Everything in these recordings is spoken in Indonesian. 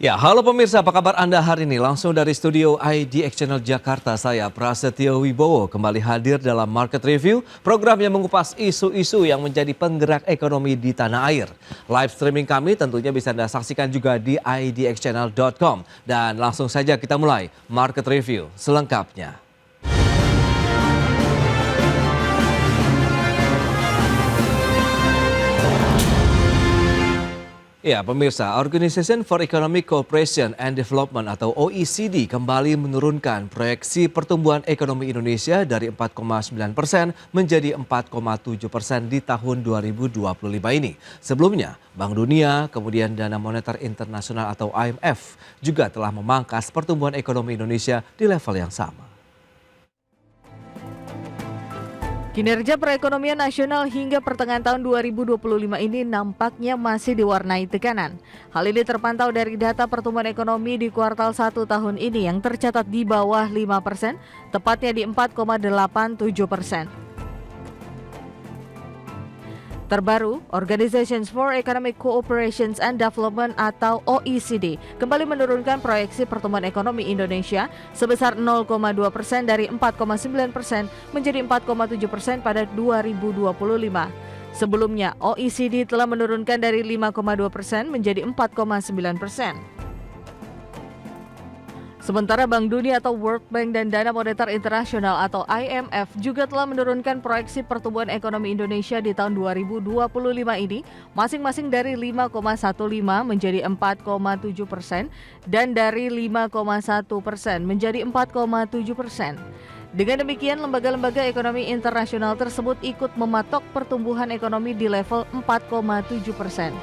Ya, halo pemirsa, apa kabar Anda hari ini? Langsung dari studio IDX Channel Jakarta, saya Prasetyo Wibowo kembali hadir dalam Market Review, program yang mengupas isu-isu yang menjadi penggerak ekonomi di tanah air. Live streaming kami tentunya bisa Anda saksikan juga di idxchannel.com. Dan langsung saja kita mulai Market Review selengkapnya. Ya, pemirsa, Organization for Economic Cooperation and Development atau OECD kembali menurunkan proyeksi pertumbuhan ekonomi Indonesia dari 4,9% menjadi 4,7% di tahun 2025 ini. Sebelumnya, Bank Dunia, kemudian Dana Moneter Internasional atau IMF juga telah memangkas pertumbuhan ekonomi Indonesia di level yang sama. Kinerja perekonomian nasional hingga pertengahan tahun 2025 ini nampaknya masih diwarnai tekanan. Hal ini terpantau dari data pertumbuhan ekonomi di kuartal 1 tahun ini yang tercatat di bawah 5%, tepatnya di 4,87%. Terbaru, Organization for Economic Cooperation and Development atau OECD kembali menurunkan proyeksi pertumbuhan ekonomi Indonesia sebesar 0,2% dari 4,9% menjadi 4,7% pada 2025. Sebelumnya, OECD telah menurunkan dari 5,2% menjadi 4,9%. Sementara Bank Dunia atau World Bank dan Dana Moneter Internasional atau IMF juga telah menurunkan proyeksi pertumbuhan ekonomi Indonesia di tahun 2025 ini masing-masing dari 5,15 menjadi 4,7% dan dari 5,1% menjadi 4,7%. Dengan demikian, lembaga-lembaga ekonomi internasional tersebut ikut mematok pertumbuhan ekonomi di level 4,7%.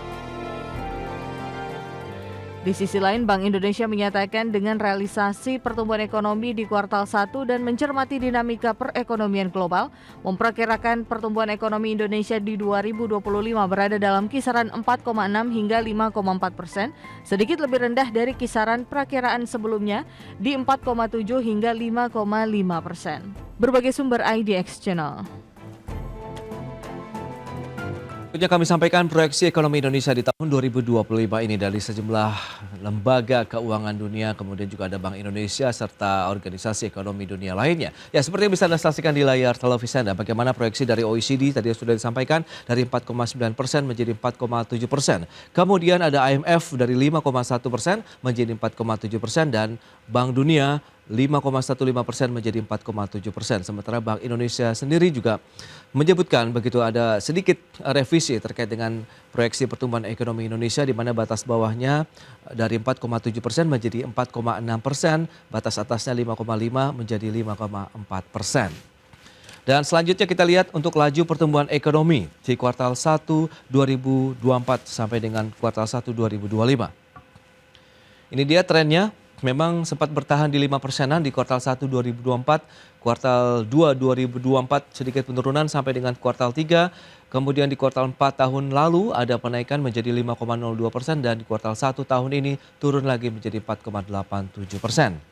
Di sisi lain, Bank Indonesia menyatakan dengan realisasi pertumbuhan ekonomi di kuartal 1 dan mencermati dinamika perekonomian global, memperkirakan pertumbuhan ekonomi Indonesia di 2025 berada dalam kisaran 4,6 hingga 5,4%, sedikit lebih rendah dari kisaran perakiraan sebelumnya di 4,7 hingga 5,5%. Berbagai sumber IDX Channel. Selanjutnya kami sampaikan proyeksi ekonomi Indonesia di tahun 2025 ini dari sejumlah lembaga keuangan dunia, kemudian juga ada Bank Indonesia serta organisasi ekonomi dunia lainnya. Ya, seperti yang bisa Anda saksikan di layar televisi Anda, bagaimana proyeksi dari OECD tadi sudah disampaikan dari 4,9% menjadi 4,7%. Kemudian ada IMF dari 5,1% menjadi 4,7% dan Bank Dunia 5,15% menjadi 4,7%. Sementara Bank Indonesia sendiri juga menyebutkan begitu ada sedikit revisi terkait dengan proyeksi pertumbuhan ekonomi Indonesia di mana batas bawahnya dari 4,7% menjadi 4,6%, batas atasnya 5,5 menjadi 5,4%. Dan selanjutnya kita lihat untuk laju pertumbuhan ekonomi di kuartal 1 2024 sampai dengan kuartal 1 2025. Ini dia trennya. Memang sempat bertahan di 5%-an di kuartal 1 2024, kuartal 2 2024 sedikit penurunan sampai dengan kuartal 3, kemudian di kuartal 4 tahun lalu ada penaikan menjadi 5,02% dan di kuartal 1 tahun ini turun lagi menjadi 4,87%.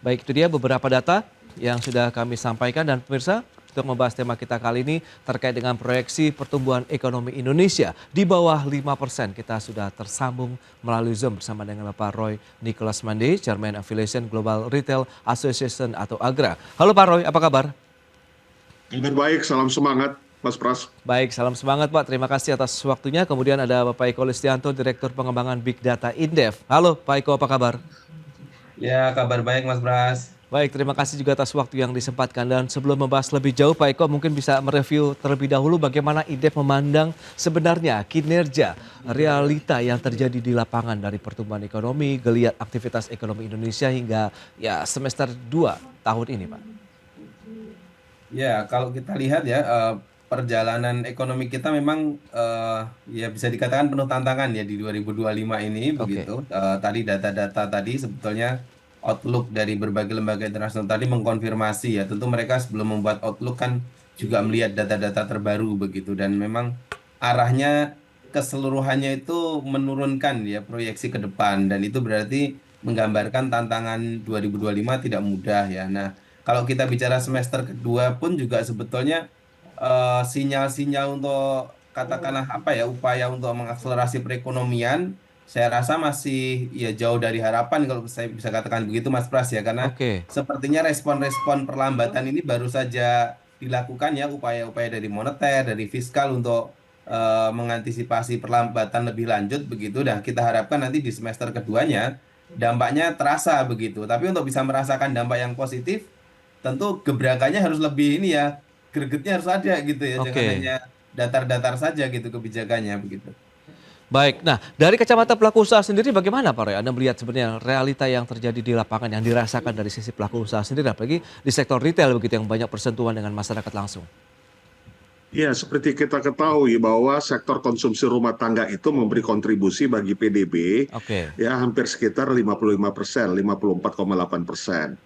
Baik, itu dia beberapa data yang sudah kami sampaikan dan pemirsa, untuk membahas tema kita kali ini terkait dengan proyeksi pertumbuhan ekonomi Indonesia di bawah 5%. Kita sudah tersambung melalui Zoom bersama dengan Bapak Roy Nicholas Mande, Chairman Affiliation Global Retail Association atau AGRA. Halo Pak Roy, apa kabar? Kabar baik, salam semangat Mas Pras. Baik, salam semangat Pak. Terima kasih atas waktunya. Kemudian ada Bapak Eko Listianto, Direktur Pengembangan Big Data Indef. Halo Pak Eko, apa kabar? Ya, kabar baik Mas Pras. Baik, terima kasih juga atas waktu yang disempatkan. Dan sebelum membahas lebih jauh, Pak Eko mungkin bisa mereview terlebih dahulu bagaimana Indef memandang sebenarnya kinerja realita yang terjadi di lapangan dari pertumbuhan ekonomi, geliat aktivitas ekonomi Indonesia hingga ya semester 2 tahun ini, Pak. Ya, kalau kita lihat ya, perjalanan ekonomi kita memang ya bisa dikatakan penuh tantangan ya di 2025 ini begitu. Tadi data-data tadi sebetulnya outlook dari berbagai lembaga internasional tadi mengkonfirmasi ya, tentu mereka sebelum membuat outlook kan juga melihat data-data terbaru begitu dan memang arahnya keseluruhannya itu menurunkan ya proyeksi ke depan dan itu berarti menggambarkan tantangan 2025 tidak mudah ya. Nah, kalau kita bicara semester kedua pun juga sebetulnya sinyal-sinyal untuk katakanlah apa ya upaya untuk mengakselerasi perekonomian saya rasa masih ya jauh dari harapan kalau saya bisa katakan begitu Mas Pras ya, karena Oke, sepertinya respon-respon perlambatan ini baru saja dilakukan ya, upaya-upaya dari moneter, dari fiskal untuk mengantisipasi perlambatan lebih lanjut begitu, dan kita harapkan nanti di semester keduanya dampaknya terasa begitu. Tapi untuk bisa merasakan dampak yang positif, tentu gebrakannya harus lebih ini ya, gregetnya harus ada gitu ya, jangan oke. hanya datar-datar saja gitu kebijakannya begitu. Baik, nah dari kacamata pelaku usaha sendiri bagaimana Pak Roy? Anda melihat sebenarnya realita yang terjadi di lapangan yang dirasakan dari sisi pelaku usaha sendiri, apalagi di sektor retail begitu yang banyak bersentuhan dengan masyarakat langsung. Ya, seperti kita ketahui bahwa sektor konsumsi rumah tangga itu memberi kontribusi bagi PDB Oke, ya hampir sekitar 55%, 54,8%.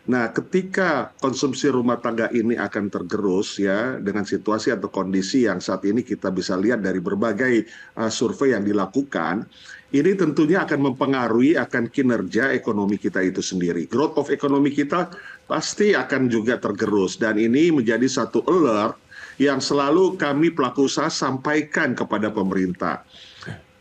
Nah, ketika konsumsi rumah tangga ini akan tergerus ya dengan situasi atau kondisi yang saat ini kita bisa lihat dari berbagai survei yang dilakukan, ini tentunya akan mempengaruhi akan kinerja ekonomi kita itu sendiri. Growth of ekonomi kita pasti akan juga tergerus dan ini menjadi satu alert yang selalu kami pelaku usaha sampaikan kepada pemerintah.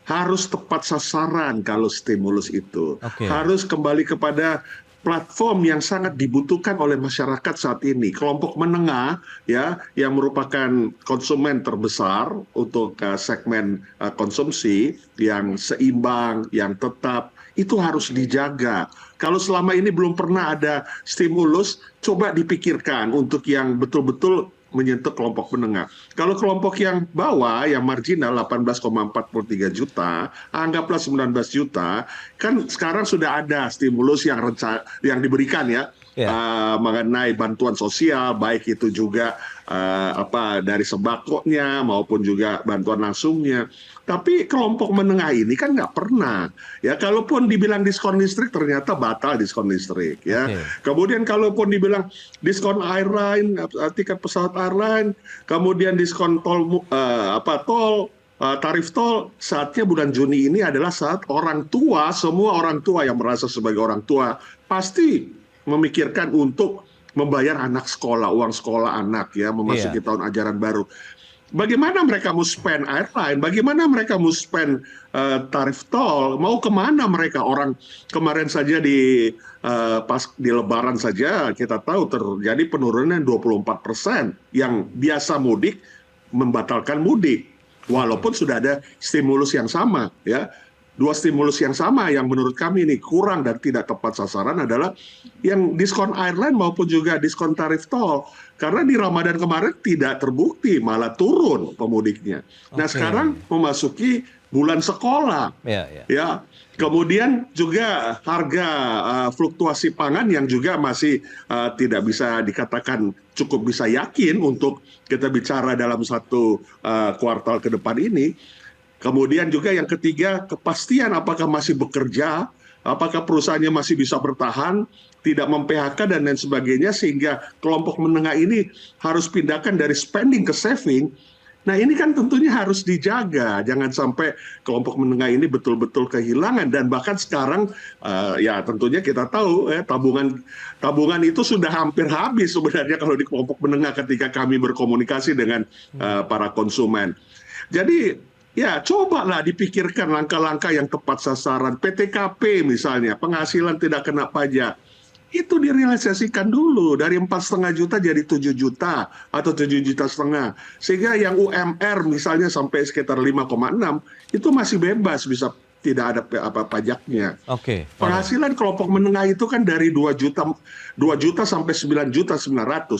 Harus tepat sasaran kalau stimulus itu. oke. Harus kembali kepada platform yang sangat dibutuhkan oleh masyarakat saat ini. Kelompok menengah ya yang merupakan konsumen terbesar untuk segmen konsumsi yang seimbang, yang tetap itu harus dijaga. Kalau selama ini belum pernah ada stimulus, coba dipikirkan untuk yang betul-betul menyentuh kelompok menengah. Kalau kelompok yang bawah, yang marginal 18,43 juta, anggaplah 19 juta, kan sekarang sudah ada stimulus yang diberikan ya Ya, mengenai bantuan sosial, baik itu juga dari sembakonya maupun juga bantuan langsungnya. Tapi kelompok menengah ini kan nggak pernah. Ya, kalaupun dibilang diskon listrik ternyata batal diskon listrik. Ya, oke. kemudian kalaupun dibilang diskon airline, tiket pesawat airline, kemudian diskon tol, tarif tol, saatnya bulan Juni ini adalah saat orang tua, semua orang tua yang merasa sebagai orang tua pasti memikirkan untuk membayar anak sekolah, uang sekolah anak ya, memasuki Iya, tahun ajaran baru. Bagaimana mereka mau spend airline? Bagaimana mereka mau spend tarif tol? Mau kemana mereka? Orang kemarin saja pas di Lebaran saja kita tahu terjadi penurunan 24% yang biasa mudik membatalkan mudik. oke. Walaupun sudah ada stimulus yang sama ya. Dua stimulus yang sama yang menurut kami ini kurang dan tidak tepat sasaran adalah yang diskon airline maupun juga diskon tarif tol. Karena di Ramadan kemarin tidak terbukti, malah turun pemudiknya. Nah Oke. sekarang memasuki bulan sekolah. Ya, ya. Ya, kemudian juga harga fluktuasi pangan yang juga masih tidak bisa dikatakan cukup bisa yakin untuk kita bicara dalam satu kuartal ke depan ini. Kemudian juga yang ketiga, kepastian apakah masih bekerja, apakah perusahaannya masih bisa bertahan, tidak mem-PHK dan lain sebagainya, sehingga kelompok menengah ini harus pindahkan dari spending ke saving. Nah ini kan tentunya harus dijaga, jangan sampai kelompok menengah ini betul-betul kehilangan. Dan bahkan sekarang ya tentunya kita tahu tabungan itu sudah hampir habis sebenarnya kalau di kelompok menengah ketika kami berkomunikasi dengan para konsumen. Jadi ya, cobalah dipikirkan langkah-langkah yang tepat sasaran. PTKP misalnya, penghasilan tidak kena pajak. Itu direalisasikan dulu dari 4,5 juta jadi 7 juta atau 7,5 juta. Sehingga yang UMR misalnya sampai sekitar 5,6 itu masih bebas bisa tidak ada pajaknya. Oke, Pak Roy. Penghasilan kelompok menengah itu kan dari 2 juta sampai 9,9 juta.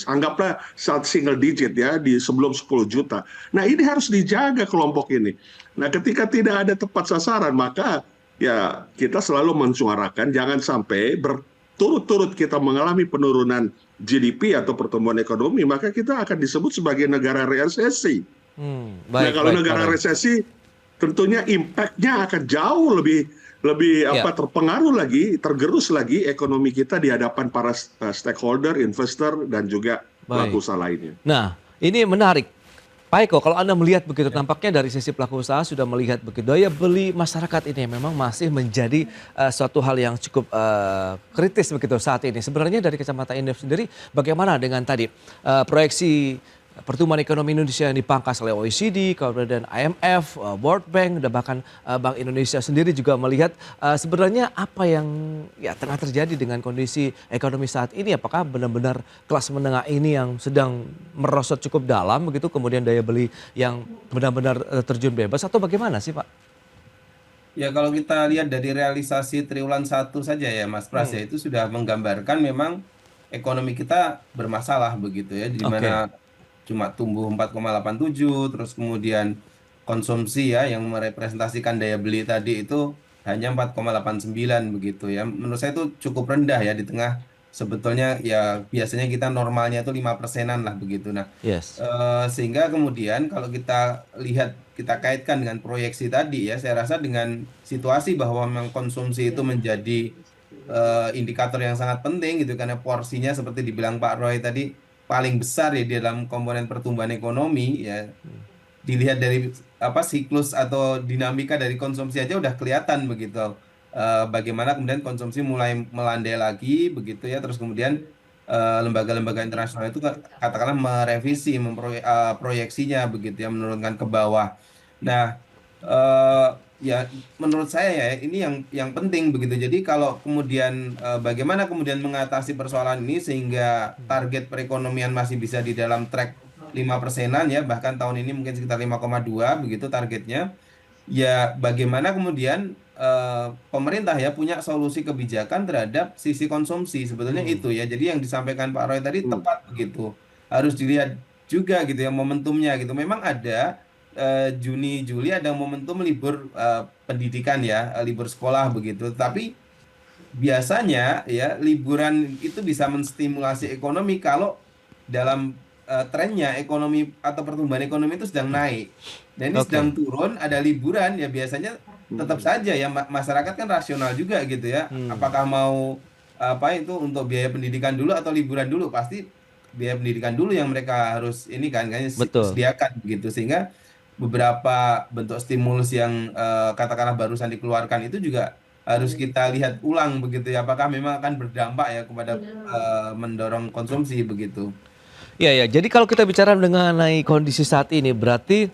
Anggaplah saat single digit ya di sebelum 10 juta. Nah, ini harus dijaga kelompok ini. Nah, ketika tidak ada tepat sasaran, maka ya kita selalu mensuarakan jangan sampai berturut-turut kita mengalami penurunan GDP atau pertumbuhan ekonomi, maka kita akan disebut sebagai negara resesi. Nah, Baik, kalau baik, Pak negara Roy. resesi tentunya impact-nya akan jauh lebih Ya. terpengaruh lagi, tergerus lagi ekonomi kita di hadapan para stakeholder, investor dan juga pelaku Baik. usaha lainnya. Nah, ini menarik. Pak Eko, kalau Anda melihat begitu, tampaknya dari sisi pelaku usaha sudah melihat begitu. Daya beli masyarakat ini memang masih menjadi suatu hal yang cukup kritis begitu saat ini. Sebenarnya dari kacamata Indef sendiri, bagaimana dengan tadi proyeksi pertumbuhan ekonomi Indonesia yang dipangkas oleh OECD, kemudian IMF, World Bank, dan bahkan Bank Indonesia sendiri juga melihat sebenarnya apa yang ya tengah terjadi dengan kondisi ekonomi saat ini. Apakah benar-benar kelas menengah ini yang sedang merosot cukup dalam begitu, kemudian daya beli yang benar-benar terjun bebas, atau bagaimana sih, Pak? Ya kalau kita lihat dari realisasi triwulan satu saja ya Mas Pras ya, Hmm, itu sudah menggambarkan memang ekonomi kita bermasalah begitu ya, di oke. mana cuma tumbuh 4,87, terus kemudian konsumsi ya yang merepresentasikan daya beli tadi itu hanya 4,89 begitu ya. Menurut saya itu cukup rendah ya, di tengah sebetulnya ya biasanya kita normalnya itu 5%-an lah begitu. Nah, Yes. sehingga kemudian kalau kita lihat, kita kaitkan dengan proyeksi tadi ya, saya rasa dengan situasi bahwa memang konsumsi itu menjadi indikator yang sangat penting gitu, karena porsinya seperti dibilang Pak Roy tadi paling besar ya di dalam komponen pertumbuhan ekonomi ya. Dilihat dari apa, siklus atau dinamika dari konsumsi aja udah kelihatan begitu. Bagaimana kemudian konsumsi mulai melandai lagi begitu ya, terus kemudian lembaga-lembaga internasional itu katakanlah merevisi proyeksinya begitu ya, menurunkan ke bawah. Nah, ya menurut saya ya ini yang penting begitu. Jadi kalau kemudian bagaimana kemudian mengatasi persoalan ini sehingga target perekonomian masih bisa di dalam track 5%-an ya, bahkan tahun ini mungkin sekitar 5,2 begitu targetnya. Ya bagaimana kemudian pemerintah ya punya solusi kebijakan terhadap sisi konsumsi, sebetulnya Hmm, itu ya. Jadi yang disampaikan Pak Roy tadi Hmm. tepat begitu. Harus dilihat juga gitu ya momentumnya gitu. Memang ada Juni Juli ada momentum libur pendidikan ya, libur sekolah begitu. Tapi biasanya ya liburan itu bisa menstimulasi ekonomi kalau dalam trennya ekonomi atau pertumbuhan ekonomi itu sedang naik. Nah ini sedang oke. turun, ada liburan ya biasanya tetap Hmm. saja ya, masyarakat kan rasional juga gitu ya. Hmm. Apakah mau apa itu untuk biaya pendidikan dulu atau liburan dulu? Pasti biaya pendidikan dulu yang mereka harus ini kan Betul. sediakan begitu, sehingga beberapa bentuk stimulus yang katakanlah barusan dikeluarkan itu juga harus kita lihat ulang begitu ya, apakah memang akan berdampak ya kepada mendorong konsumsi begitu. Iya ya, jadi kalau kita bicara mengenai kondisi saat ini berarti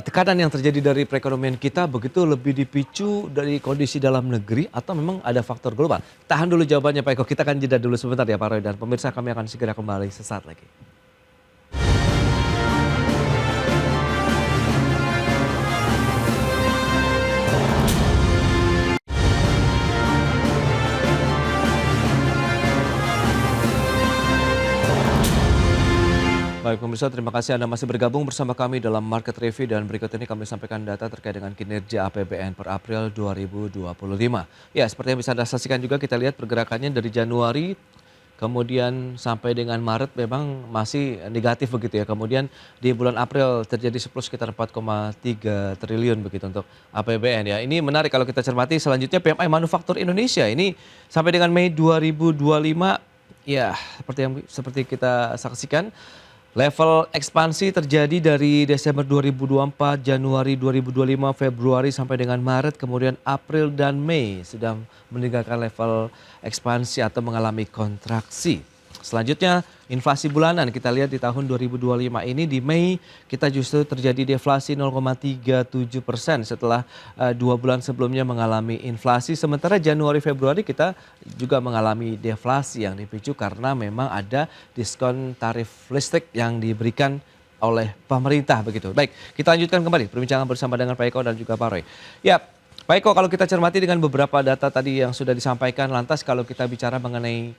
tekanan yang terjadi dari perekonomian kita begitu lebih dipicu dari kondisi dalam negeri atau memang ada faktor global? Tahan dulu jawabannya Pak Eko, kita akan jeda dulu sebentar ya Pak Roy, dan pemirsa kami akan segera kembali sesaat lagi. Baik pemirsa, terima kasih Anda masih bergabung bersama kami dalam Market Review, dan berikut ini kami sampaikan data terkait dengan kinerja APBN per April 2025. Ya, seperti yang bisa Anda saksikan juga, kita lihat pergerakannya dari Januari kemudian sampai dengan Maret memang masih negatif begitu ya. Kemudian di bulan April terjadi surplus sekitar 4,3 triliun begitu untuk APBN ya. Ini menarik kalau kita cermati. Selanjutnya PMI Manufaktur Indonesia ini sampai dengan Mei 2025 ya, seperti kita saksikan, level ekspansi terjadi dari Desember 2024, Januari 2025, Februari sampai dengan Maret, kemudian April dan Mei sudah meninggalkan level ekspansi atau mengalami kontraksi. Selanjutnya inflasi bulanan kita lihat di tahun 2025 ini di Mei kita justru terjadi deflasi 0,37% setelah 2 bulan sebelumnya mengalami inflasi. Sementara Januari Februari kita juga mengalami deflasi yang dipicu karena memang ada diskon tarif listrik yang diberikan oleh pemerintah begitu. Baik, kita lanjutkan kembali perbincangan bersama dengan Pak Eko dan juga Pak Roy. Ya, Pak Eko, kalau kita cermati dengan beberapa data tadi yang sudah disampaikan, lantas kalau kita bicara mengenai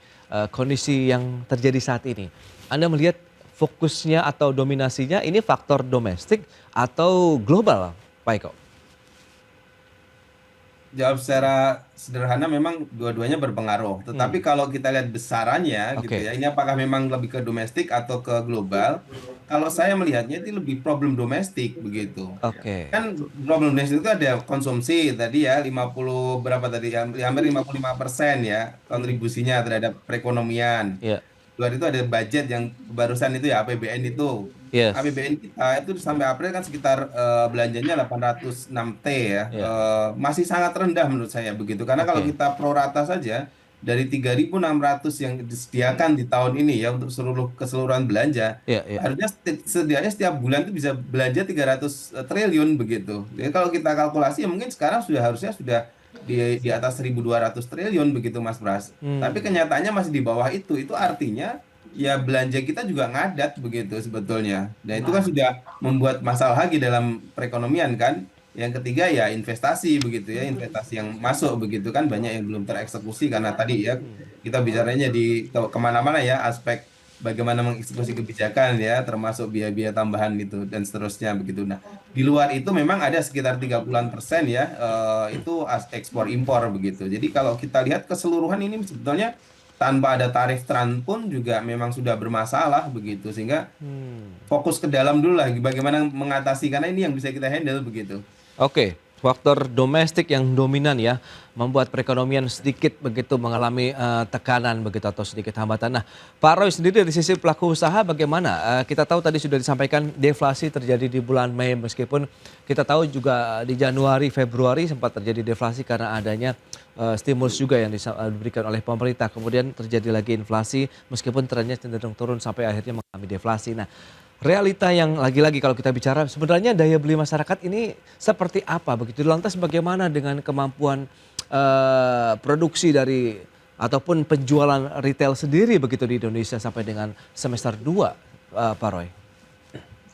kondisi yang terjadi saat ini, Anda melihat fokusnya atau dominasinya ini faktor domestik atau global, Pak Eko? Jawab secara sederhana, memang dua-duanya berpengaruh. Tetapi Hmm, kalau kita lihat besarannya gitu oke, ya, ini apakah memang lebih ke domestik atau ke global? Kalau saya melihatnya itu lebih problem domestik begitu. oke, Kan problem domestik itu ada konsumsi tadi ya, 50 berapa tadi ya, hampir 55% ya hmm, kontribusinya terhadap perekonomian. ya, Luar itu ada budget yang barusan itu ya, APBN itu. yes, APBN kita itu sampai April kan sekitar belanjanya 806 T ya. ya, Masih sangat rendah menurut saya begitu. Karena kalau oke, kita prorata saja dari 3.600 yang disediakan di tahun ini ya untuk keseluruhan belanja, Ya, ya. harusnya setidaknya setiap bulan itu bisa belanja 300 triliun begitu. Jadi kalau kita kalkulasi ya mungkin sekarang harusnya sudah di atas 1.200 triliun begitu Mas Pras. Tapi kenyataannya masih di bawah itu. Itu artinya ya belanja kita juga ngadat begitu sebetulnya. Dan itu kan sudah membuat masalah lagi dalam perekonomian kan. Yang ketiga ya investasi begitu ya, investasi yang masuk begitu kan banyak yang belum tereksekusi karena tadi ya kita bicaranya kemana-mana ya aspek bagaimana mengeksekusi kebijakan ya termasuk biaya-biaya tambahan gitu dan seterusnya begitu. Nah di luar itu memang ada sekitar 30-an% ya itu ekspor impor begitu. Jadi kalau kita lihat keseluruhan ini sebetulnya tanpa ada tarif TRAN pun juga memang sudah bermasalah begitu sehingga fokus ke dalam dulu lah bagaimana mengatasi karena ini yang bisa kita handle begitu. Oke, faktor domestik yang dominan ya membuat perekonomian sedikit begitu mengalami tekanan begitu atau sedikit hambatan. Nah, Pak Roy sendiri dari sisi pelaku usaha bagaimana? Kita tahu tadi sudah disampaikan deflasi terjadi di bulan Mei meskipun kita tahu juga di Januari, Februari sempat terjadi deflasi karena adanya stimulus juga yang diberikan oleh pemerintah. Kemudian terjadi lagi inflasi meskipun trennya cenderung turun sampai akhirnya mengalami deflasi. Nah, realita yang lagi-lagi kalau kita bicara sebenarnya daya beli masyarakat ini seperti apa begitu? Lantas bagaimana dengan kemampuan produksi dari ataupun penjualan retail sendiri begitu di Indonesia sampai dengan semester 2, Pak Roy?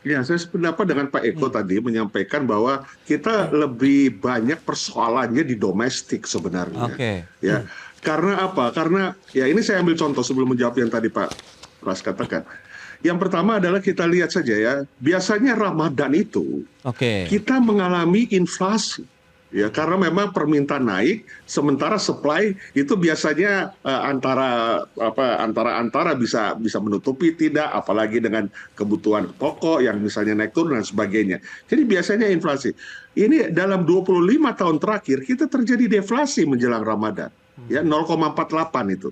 Ya, saya sependapat dengan Pak Eko tadi menyampaikan bahwa kita lebih banyak persoalannya di domestik sebenarnya. Oke. Ya, karena apa? Karena ya ini saya ambil contoh sebelum menjawab yang tadi Pak Pras katakan. Yang pertama adalah kita lihat saja ya, biasanya Ramadan itu kita mengalami inflasi. Ya, karena memang permintaan naik, sementara supply itu biasanya antara bisa menutupi tidak, apalagi dengan kebutuhan pokok yang misalnya naik turun dan sebagainya. Jadi biasanya inflasi. Ini dalam 25 tahun terakhir kita terjadi deflasi menjelang Ramadan, ya 0,48 itu.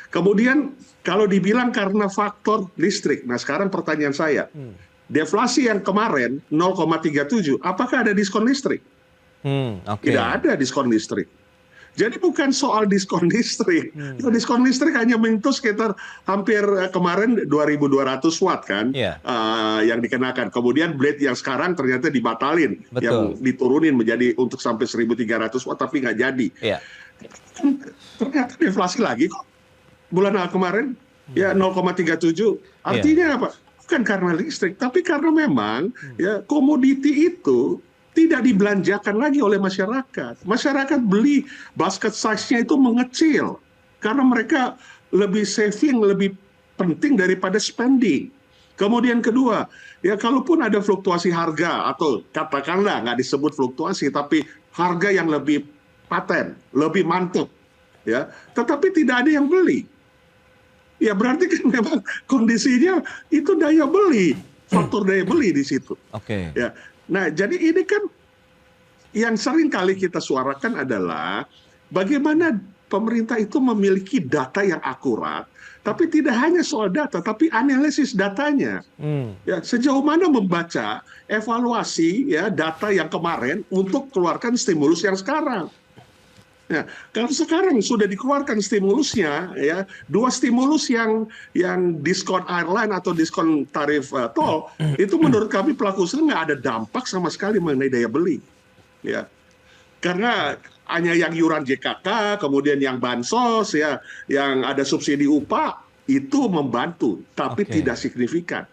Kemudian kalau dibilang karena faktor listrik, nah sekarang pertanyaan saya, deflasi yang kemarin 0,37, apakah ada diskon listrik? Tidak ada diskon listrik. Jadi bukan soal diskon listrik. Diskon listrik hanya menyentuh sekitar hampir kemarin 2.200 watt kan yang dikenakan. Kemudian blade yang sekarang ternyata dibatalin, yang diturunin menjadi untuk sampai 1.300 watt tapi nggak jadi. Ternyata deflasi lagi kok. Bulan kemarin ya 0,37. Artinya apa? Bukan karena listrik, tapi karena memang ya komoditi itu tidak dibelanjakan lagi oleh masyarakat. Masyarakat beli basket size-nya itu mengecil karena mereka lebih saving, lebih penting daripada spending. Kemudian kedua, ya kalaupun ada fluktuasi harga atau katakanlah nggak disebut fluktuasi, tapi harga yang lebih paten, lebih mantap, ya, tetapi tidak ada yang beli. Ya berarti kan memang kondisinya itu daya beli, faktor daya beli di situ. Ya. Nah, jadi ini kan yang sering kali kita suarakan adalah bagaimana pemerintah itu memiliki data yang akurat, tapi tidak hanya soal data, tapi analisis datanya. Ya, sejauh mana membaca evaluasi ya data yang kemarin untuk keluarkan stimulus yang sekarang. Ya, kalau sekarang sudah dikeluarkan stimulusnya, ya 2 stimulus yang diskon airline atau diskon tarif tol, itu menurut kami pelaku usaha nggak ada dampak sama sekali mengenai daya beli, ya karena hanya yang iuran JKK, kemudian yang bansos, ya yang ada subsidi upah itu membantu, tapi tidak signifikan.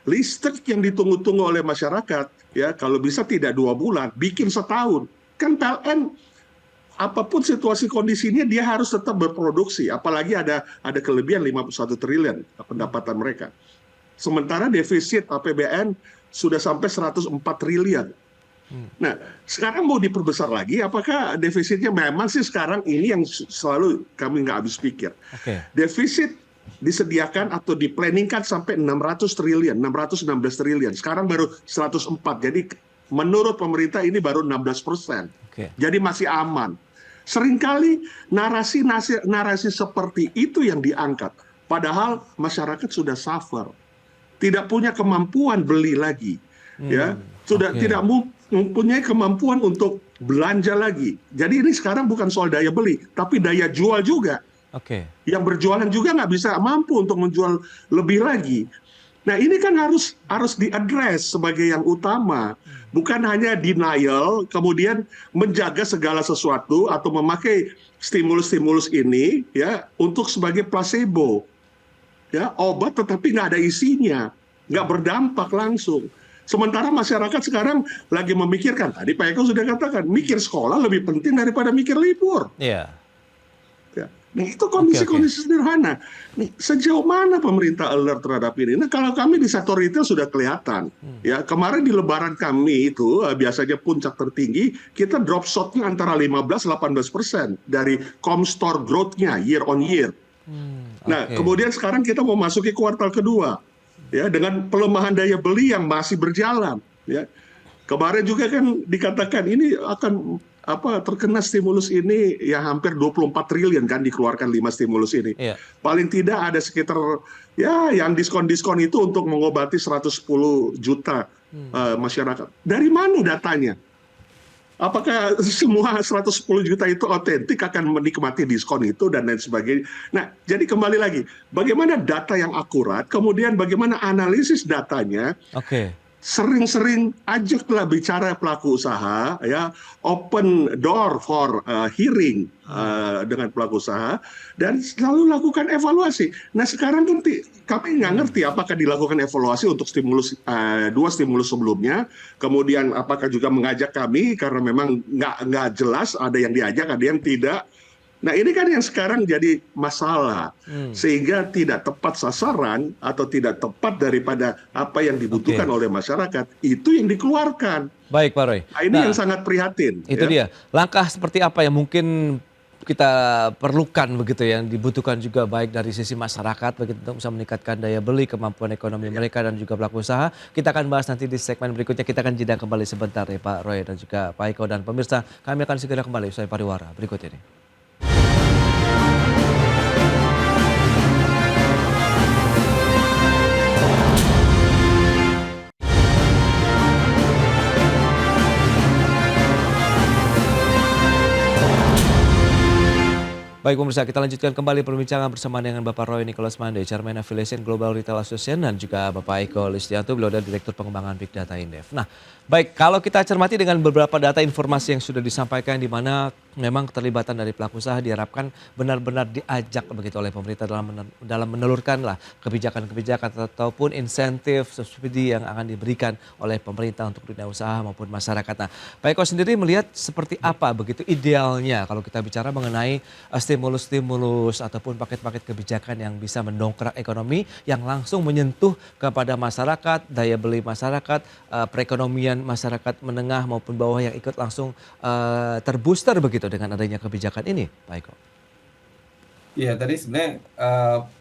Listrik yang ditunggu-tunggu oleh masyarakat, ya kalau bisa tidak 2 bulan, bikin setahun, kan PLN apapun situasi kondisinya dia harus tetap berproduksi, apalagi ada kelebihan 51 triliun pendapatan mereka. Sementara defisit APBN sudah sampai 104 triliun. Nah, sekarang mau diperbesar lagi, apakah defisitnya memang sih sekarang ini yang selalu kami nggak habis pikir. Defisit disediakan atau diplanningkan sampai 600 triliun, 616 triliun. Sekarang baru 104. Jadi menurut pemerintah ini baru 16%. Jadi masih aman. Seringkali narasi seperti itu yang diangkat. Padahal masyarakat sudah suffer. Tidak punya kemampuan beli lagi. Ya, sudah tidak mempunyai kemampuan untuk belanja lagi. Jadi ini sekarang bukan soal daya beli, tapi daya jual juga. Oke. Yang berjualan juga nggak bisa mampu untuk menjual lebih lagi. Nah ini kan harus diadres sebagai yang utama, bukan hanya denial, kemudian menjaga segala sesuatu atau memakai stimulus-stimulus ini ya untuk sebagai placebo, ya obat tetapi nggak ada isinya, nggak berdampak langsung. Sementara masyarakat sekarang lagi memikirkan, tadi Pak Eko sudah katakan, mikir sekolah lebih penting daripada mikir libur. Iya. Ya. Nah itu Oke. kondisi-kondisi sederhana. Nih, sejauh mana pemerintah alert terhadap ini? Nah kalau kami di sektor retail sudah kelihatan. Ya kemarin di Lebaran kami itu biasanya puncak tertinggi, kita drop shotnya antara 15-18% dari Comstore growth-nya year on year. Nah Oke. kemudian sekarang kita mau masuki kuartal kedua, ya dengan pelemahan daya beli yang masih berjalan. Ya kemarin juga kan dikatakan ini akan terkena stimulus ini yang hampir 24 triliun kan dikeluarkan 5 stimulus ini. Iya. Paling tidak ada sekitar ya yang diskon-diskon itu untuk mengobati 110 juta masyarakat. Dari mana datanya? Apakah semua 110 juta itu otentik akan menikmati diskon itu dan lain sebagainya. Nah, jadi kembali lagi, bagaimana data yang akurat, kemudian bagaimana analisis datanya, Oke. sering-sering ajaklah bicara pelaku usaha, ya open door for hearing dengan pelaku usaha dan selalu lakukan evaluasi. Nah sekarang kan kami nggak ngerti apakah dilakukan evaluasi untuk dua stimulus sebelumnya, kemudian apakah juga mengajak kami karena memang nggak jelas, ada yang diajak, ada yang tidak. Nah ini kan yang sekarang jadi masalah, sehingga tidak tepat sasaran atau tidak tepat daripada apa yang dibutuhkan oleh masyarakat, itu yang dikeluarkan. Baik Pak Roy. Nah ini yang sangat prihatin. Itu dia. Langkah seperti apa yang mungkin kita perlukan begitu ya, yang dibutuhkan juga baik dari sisi masyarakat begitu untuk bisa meningkatkan daya beli, kemampuan ekonomi mereka dan juga pelaku usaha. Kita akan bahas nanti di segmen berikutnya. Kita akan jeda kembali sebentar ya Pak Roy dan juga Pak Eko dan pemirsa. Kami akan segera kembali usai pariwara berikut ini. Baik pemirsa, kita lanjutkan kembali perbincangan bersama dengan Bapak Roy Nicholas Mande, Chairman Affiliation Global Retail Association dan juga Bapak Eko Listianto, beliau adalah Direktur Pengembangan Big Data Indef. Nah, baik kalau kita cermati dengan beberapa data informasi yang sudah disampaikan di mana memang keterlibatan dari pelaku usaha diharapkan benar-benar diajak begitu oleh pemerintah dalam menelurkanlah kebijakan-kebijakan ataupun insentif subsidi yang akan diberikan oleh pemerintah untuk dunia usaha maupun masyarakat. Nah, Pak Eko sendiri melihat seperti apa begitu idealnya kalau kita bicara mengenai stimulus-stimulus ataupun paket-paket kebijakan yang bisa mendongkrak ekonomi yang langsung menyentuh kepada masyarakat, daya beli masyarakat, perekonomian masyarakat menengah maupun bawah yang ikut langsung terbooster begitu dengan adanya kebijakan ini, Pak Eko. Iya, tadi sebenarnya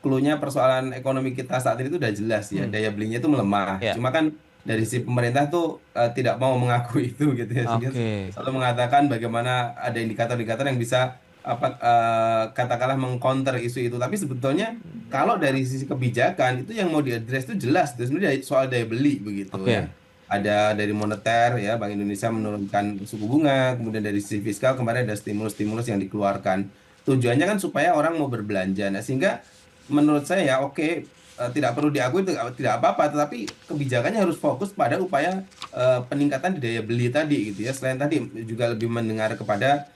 clue-nya persoalan ekonomi kita saat ini itu udah jelas ya, daya belinya itu melemah. Ya. Cuma kan dari si pemerintah tuh tidak mau mengakui itu gitu ya. Dia Oke. selalu mengatakan bagaimana ada indikator-indikator yang bisa katakanlah mengcounter isu itu. Tapi sebetulnya kalau dari sisi kebijakan itu yang mau diadres itu jelas, itu sebenarnya soal daya beli begitu Oke. ya. Ada dari moneter ya, Bank Indonesia menurunkan suku bunga, kemudian dari sisi fiskal kemarin ada stimulus-stimulus yang dikeluarkan. Tujuannya kan supaya orang mau berbelanja. Nah, sehingga menurut saya ya oke, tidak perlu diakui tidak apa-apa, tetapi kebijakannya harus fokus pada upaya peningkatan di daya beli tadi gitu ya. Selain tadi juga lebih mendengar kepada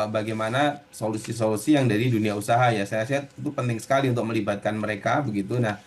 bagaimana solusi-solusi yang dari dunia usaha ya. Saya rasa itu penting sekali untuk melibatkan mereka begitu. Nah,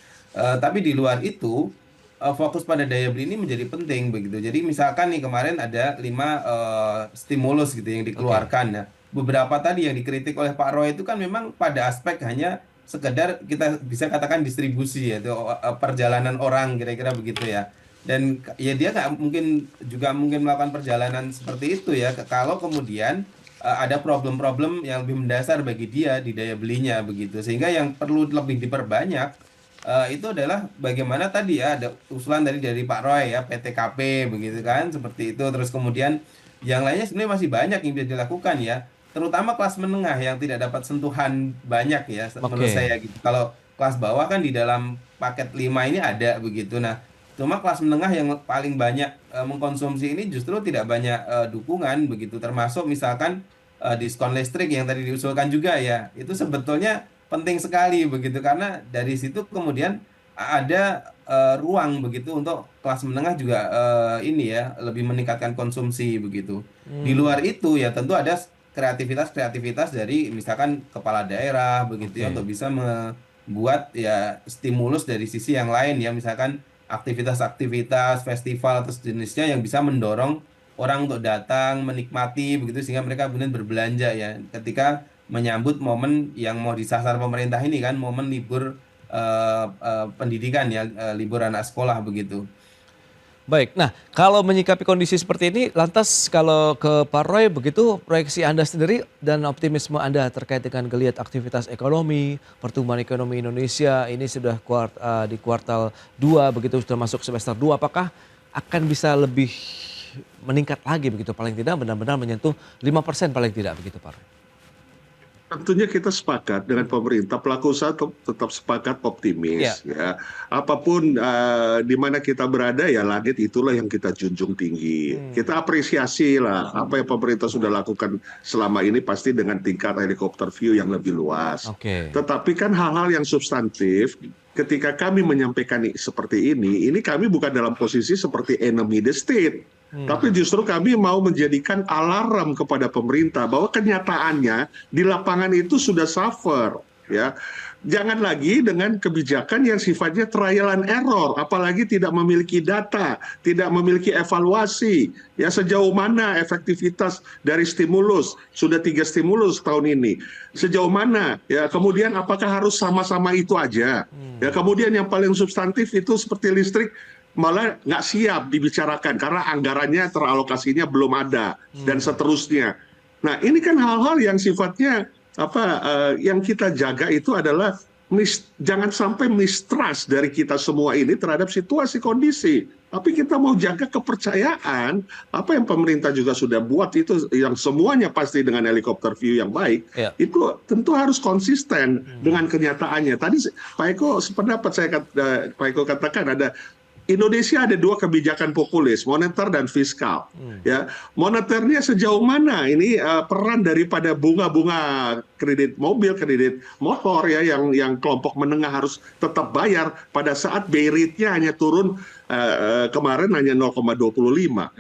tapi di luar itu fokus pada daya beli ini menjadi penting begitu. Jadi misalkan nih kemarin ada 5 stimulus gitu yang dikeluarkan. Nah, beberapa tadi yang dikritik oleh Pak Roy itu kan memang pada aspek hanya sekedar kita bisa katakan distribusi ya, itu perjalanan orang kira-kira begitu ya. Dan ya dia nggak mungkin melakukan perjalanan seperti itu ya kalau kemudian ada problem-problem yang lebih mendasar bagi dia di daya belinya begitu. Sehingga yang perlu lebih diperbanyak itu adalah bagaimana tadi ya ada usulan dari Pak Roy ya, PTKP begitu kan, seperti itu. Terus kemudian yang lainnya sebenarnya masih banyak yang bisa dilakukan ya, terutama kelas menengah yang tidak dapat sentuhan banyak ya menurut saya gitu. Kalau kelas bawah kan di dalam paket 5 ini ada begitu. Nah, cuma kelas menengah yang paling banyak mengkonsumsi ini justru tidak banyak dukungan begitu, termasuk misalkan diskon listrik yang tadi diusulkan juga ya, itu sebetulnya penting sekali begitu karena dari situ kemudian ada ruang begitu untuk kelas menengah juga ini ya lebih meningkatkan konsumsi begitu. Di luar itu ya tentu ada kreativitas-kreativitas dari misalkan kepala daerah begitu ya Oke. untuk bisa membuat ya stimulus dari sisi yang lain ya misalkan aktivitas-aktivitas festival atau sejenisnya yang bisa mendorong orang untuk datang menikmati begitu sehingga mereka kemudian berbelanja ya ketika menyambut momen yang mau disasar pemerintah ini kan momen libur pendidikan ya libur anak sekolah begitu. Baik, nah kalau menyikapi kondisi seperti ini, lantas kalau ke Pak Roy begitu proyeksi Anda sendiri dan optimisme Anda terkait dengan geliat aktivitas ekonomi, pertumbuhan ekonomi Indonesia ini sudah di kuartal 2 begitu sudah masuk semester 2, apakah akan bisa lebih meningkat lagi begitu paling tidak benar-benar menyentuh 5% paling tidak begitu Pak Roy? Tentunya kita sepakat dengan pemerintah, pelaku usaha tetap sepakat optimis ya. Apapun di mana kita berada ya langit itulah yang kita junjung tinggi. Kita apresiasi lah apa yang pemerintah sudah lakukan selama ini pasti dengan tingkat helikopter view yang lebih luas. Oke. Tetapi kan hal-hal yang substantif ketika kami menyampaikan seperti ini kami bukan dalam posisi seperti enemy the state. Tapi justru kami mau menjadikan alarm kepada pemerintah bahwa kenyataannya di lapangan itu sudah suffer, ya. Jangan lagi dengan kebijakan yang sifatnya trial and error, apalagi tidak memiliki data, tidak memiliki evaluasi, ya sejauh mana efektivitas dari stimulus, sudah 3 stimulus tahun ini, sejauh mana, ya kemudian apakah harus sama-sama itu aja, ya kemudian yang paling substantif itu seperti listrik, malah nggak siap dibicarakan karena anggarannya teralokasinya belum ada dan seterusnya. Nah ini kan hal-hal yang sifatnya yang kita jaga itu adalah jangan sampai mistrust dari kita semua ini terhadap situasi kondisi. Tapi kita mau jaga kepercayaan apa yang pemerintah juga sudah buat itu yang semuanya pasti dengan helikopter view yang baik. Ya. Itu tentu harus konsisten dengan kenyataannya. Tadi Pak Eko sependapat Pak Eko katakan ada Indonesia ada 2 kebijakan populis, moneter dan fiskal. Ya, moneternya sejauh mana ini peran daripada bunga-bunga kredit mobil, kredit motor ya yang kelompok menengah harus tetap bayar pada saat BI rate-nya hanya turun kemarin hanya 0,25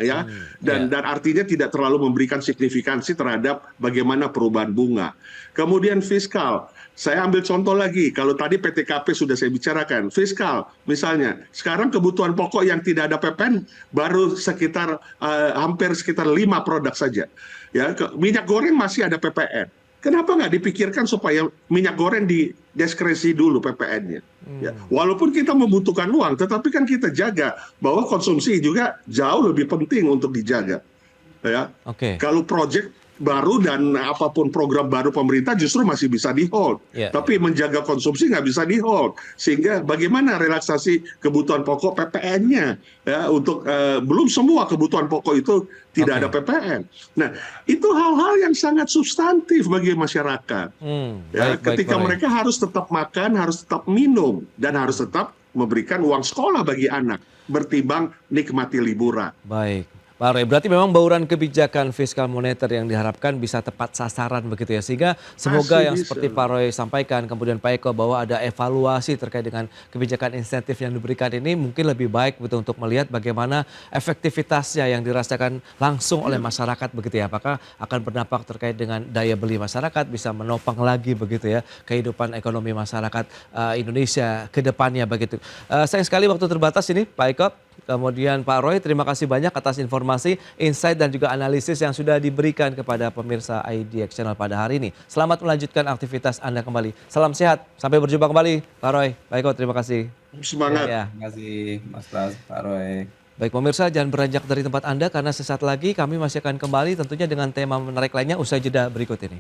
ya. Dan artinya tidak terlalu memberikan signifikansi terhadap bagaimana perubahan bunga. Kemudian fiskal. Saya ambil contoh lagi, kalau tadi PTKP sudah saya bicarakan, fiskal misalnya, sekarang kebutuhan pokok yang tidak ada PPN baru hampir sekitar 5 produk saja. Ya, minyak goreng masih ada PPN. Kenapa nggak dipikirkan supaya minyak goreng didiskresi dulu PPN-nya? Ya, walaupun kita membutuhkan uang, tetapi kan kita jaga bahwa konsumsi juga jauh lebih penting untuk dijaga. Ya, kalau proyek baru dan apapun program baru pemerintah justru masih bisa di-hold. Tapi menjaga konsumsi nggak bisa di-hold. Sehingga bagaimana relaksasi kebutuhan pokok PPN-nya. Ya, untuk belum semua kebutuhan pokok itu tidak ada PPN. Nah, itu hal-hal yang sangat substantif bagi masyarakat. Ketika mereka harus tetap makan, harus tetap minum, dan harus tetap memberikan uang sekolah bagi anak. Bertimbang nikmati liburan. Baik. Pak Roy, berarti memang bauran kebijakan fiskal moneter yang diharapkan bisa tepat sasaran begitu ya. Sehingga semoga yang seperti Pak Roy sampaikan, kemudian Pak Eko bahwa ada evaluasi terkait dengan kebijakan insentif yang diberikan ini mungkin lebih baik betul untuk melihat bagaimana efektivitasnya yang dirasakan langsung oleh masyarakat begitu ya. Apakah akan berdampak terkait dengan daya beli masyarakat, bisa menopang lagi begitu ya kehidupan ekonomi masyarakat Indonesia ke depannya begitu. Sayang sekali waktu terbatas ini Pak Eko. Kemudian Pak Roy, terima kasih banyak atas informasi, insight dan juga analisis yang sudah diberikan kepada pemirsa IDX Channel pada hari ini. Selamat melanjutkan aktivitas Anda kembali. Salam sehat, sampai berjumpa kembali Pak Roy. Pak Eko, terima kasih. Semangat. Terima kasih Mas Pras, Pak Roy. Baik pemirsa, jangan beranjak dari tempat Anda karena sesaat lagi kami masih akan kembali tentunya dengan tema menarik lainnya usai jeda berikut ini.